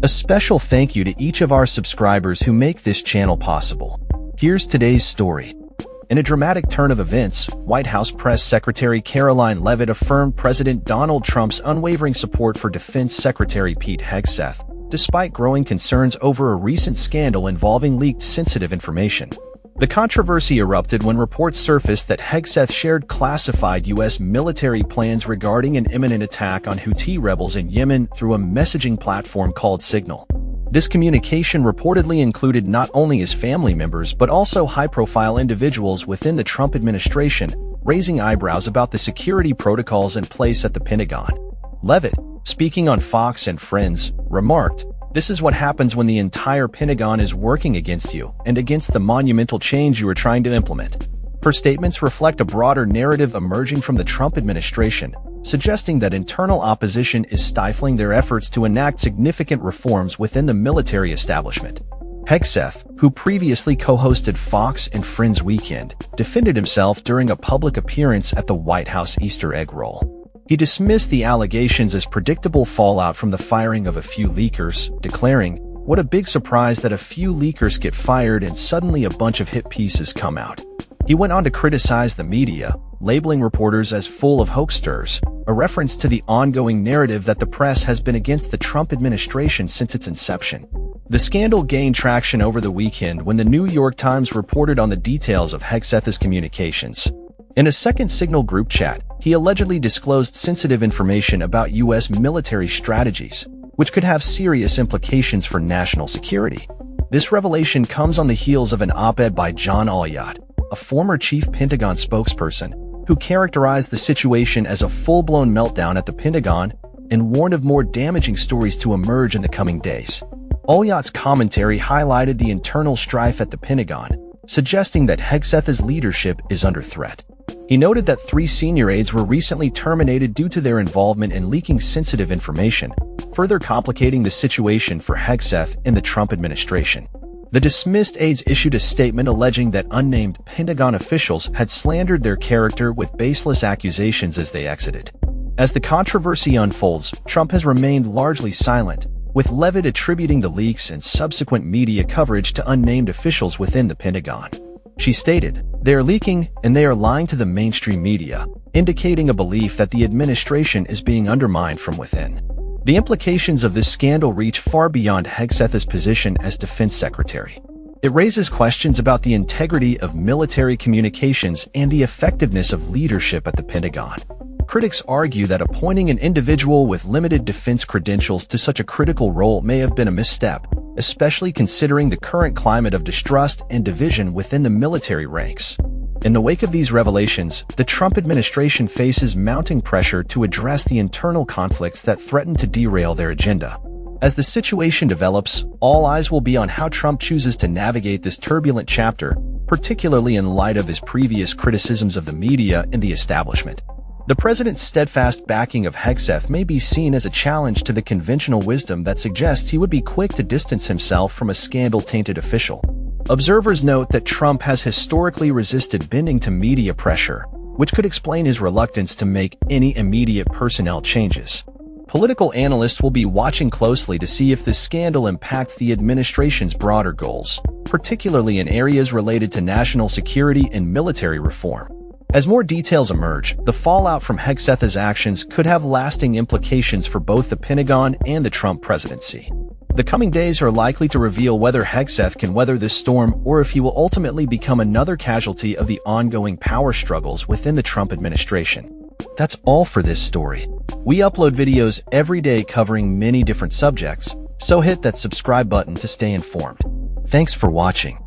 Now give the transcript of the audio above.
A special thank you to each of our subscribers who make this channel possible. Here's today's story. In a dramatic turn of events, White House Press Secretary Karoline Leavitt affirmed President Donald Trump's unwavering support for Defense Secretary Pete Hegseth, despite growing concerns over a recent scandal involving leaked sensitive information. The controversy erupted when reports surfaced that Hegseth shared classified U.S. military plans regarding an imminent attack on Houthi rebels in Yemen through a messaging platform called Signal. This communication reportedly included not only his family members but also high-profile individuals within the Trump administration, raising eyebrows about the security protocols in place at the Pentagon. Leavitt, speaking on Fox and Friends, remarked, "This is what happens when the entire Pentagon is working against you and against the monumental change you are trying to implement." Her statements reflect a broader narrative emerging from the Trump administration, suggesting that internal opposition is stifling their efforts to enact significant reforms within the military establishment. Hegseth, who previously co-hosted Fox and Friends Weekend, defended himself during a public appearance at the White House Easter egg roll. He dismissed the allegations as predictable fallout from the firing of a few leakers, declaring, "What a big surprise that a few leakers get fired and suddenly a bunch of hit pieces come out." He went on to criticize the media, labeling reporters as full of hoaxsters, a reference to the ongoing narrative that the press has been against the Trump administration since its inception. The scandal gained traction over the weekend when the New York Times reported on the details of Hegseth's communications. In a second Signal group chat, he allegedly disclosed sensitive information about U.S. military strategies, which could have serious implications for national security. This revelation comes on the heels of an op-ed by John Alliott, a former chief Pentagon spokesperson, who characterized the situation as a full-blown meltdown at the Pentagon and warned of more damaging stories to emerge in the coming days. Alliott's commentary highlighted the internal strife at the Pentagon, suggesting that Hegseth's leadership is under threat. He noted that 3 senior aides were recently terminated due to their involvement in leaking sensitive information, further complicating the situation for Hegseth and the Trump administration. The dismissed aides issued a statement alleging that unnamed Pentagon officials had slandered their character with baseless accusations as they exited. As the controversy unfolds, Trump has remained largely silent, with Leavitt attributing the leaks and subsequent media coverage to unnamed officials within the Pentagon. She stated, "They are leaking, and they are lying to the mainstream media," indicating a belief that the administration is being undermined from within. The implications of this scandal reach far beyond Hegseth's position as Defense Secretary. It raises questions about the integrity of military communications and the effectiveness of leadership at the Pentagon. Critics argue that appointing an individual with limited defense credentials to such a critical role may have been a misstep, especially considering the current climate of distrust and division within the military ranks. In the wake of these revelations, the Trump administration faces mounting pressure to address the internal conflicts that threaten to derail their agenda. As the situation develops, all eyes will be on how Trump chooses to navigate this turbulent chapter, particularly in light of his previous criticisms of the media and the establishment. The president's steadfast backing of Hegseth may be seen as a challenge to the conventional wisdom that suggests he would be quick to distance himself from a scandal-tainted official. Observers note that Trump has historically resisted bending to media pressure, which could explain his reluctance to make any immediate personnel changes. Political analysts will be watching closely to see if this scandal impacts the administration's broader goals, particularly in areas related to national security and military reform. As more details emerge, the fallout from Hegseth's actions could have lasting implications for both the Pentagon and the Trump presidency. The coming days are likely to reveal whether Hegseth can weather this storm or if he will ultimately become another casualty of the ongoing power struggles within the Trump administration. That's all for this story. We upload videos every day covering many different subjects, so hit that subscribe button to stay informed. Thanks for watching.